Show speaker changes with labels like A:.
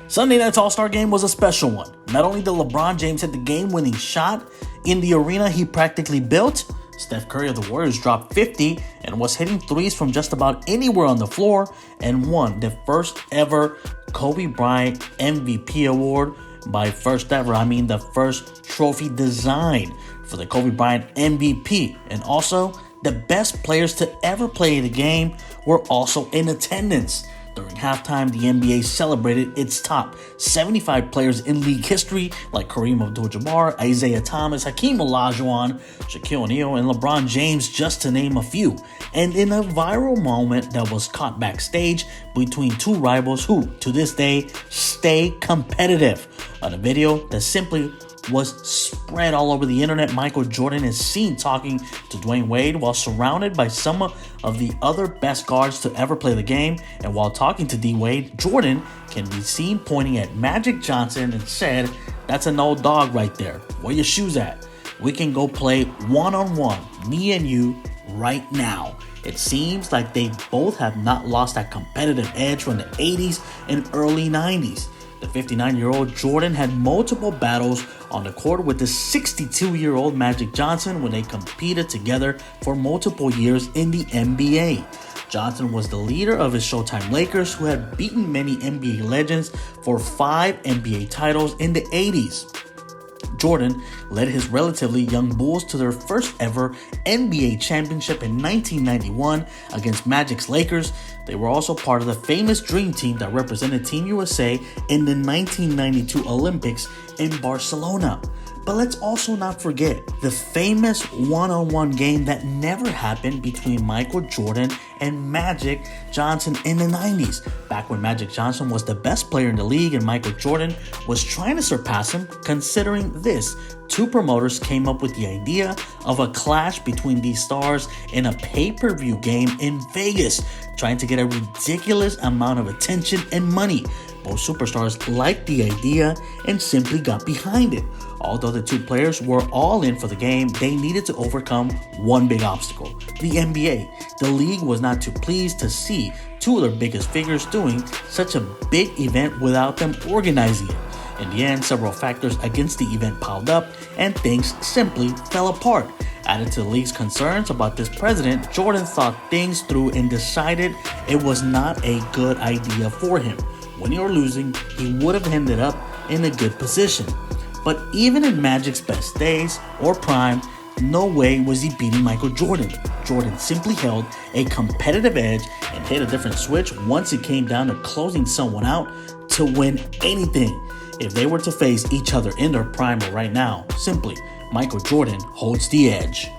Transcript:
A: Sunday night's All-Star game was a special one. Not only did LeBron James hit the game-winning shot in the arena he practically built, Steph Curry of the Warriors dropped 50 and was hitting threes from just about anywhere on the floor and won the first ever Kobe Bryant MVP award. By first ever, I mean the first trophy designed for the Kobe Bryant MVP. And also, the best players to ever play the game were also in attendance. During halftime, the NBA celebrated its top 75 players in league history, like Kareem Abdul-Jabbar, Isaiah Thomas, Hakeem Olajuwon, Shaquille O'Neal, and LeBron James, just to name a few. And in a viral moment that was caught backstage between two rivals who, to this day, stay competitive. On a video that simply was spread all over the internet, Michael Jordan is seen talking to Dwayne Wade while surrounded by some of the other best guards to ever play the game. And while talking to D Wade, Jordan can be seen pointing at Magic Johnson and said, "That's an old dog right there. Where your shoes at? We can go play one-on-one, me and you, right now." It seems like they both have not lost that competitive edge from the 80s and early 90s. The 59-year-old Jordan had multiple battles on the court with the 62-year-old Magic Johnson when they competed together for multiple years in the NBA. Johnson was the leader of his Showtime Lakers, who had beaten many NBA legends for 5 NBA titles in the 80s. Jordan led his relatively young Bulls to their first ever NBA championship in 1991 against Magic's Lakers. They were also part of the famous Dream Team that represented Team USA in the 1992 Olympics in Barcelona. But let's also not forget the famous one-on-one game that never happened between Michael Jordan and Magic Johnson in the 90s. Back when Magic Johnson was the best player in the league and Michael Jordan was trying to surpass him. Considering this, two promoters came up with the idea of a clash between these stars in a pay-per-view game in Vegas, trying to get a ridiculous amount of attention and money. Both superstars liked the idea and simply got behind it. Although the two players were all in for the game, they needed to overcome one big obstacle: the NBA. The league was not too pleased to see two of their biggest figures doing such a big event without them organizing it. In the end, several factors against the event piled up, and things simply fell apart. Added to the league's concerns about this precedent, Jordan thought things through and decided it was not a good idea for him. Winning or losing, he would have ended up in a good position. But even in Magic's best days or prime, no way was he beating Michael Jordan. Jordan simply held a competitive edge and hit a different switch once it came down to closing someone out to win anything. If they were to face each other in their prime or right now, simply, Michael Jordan holds the edge.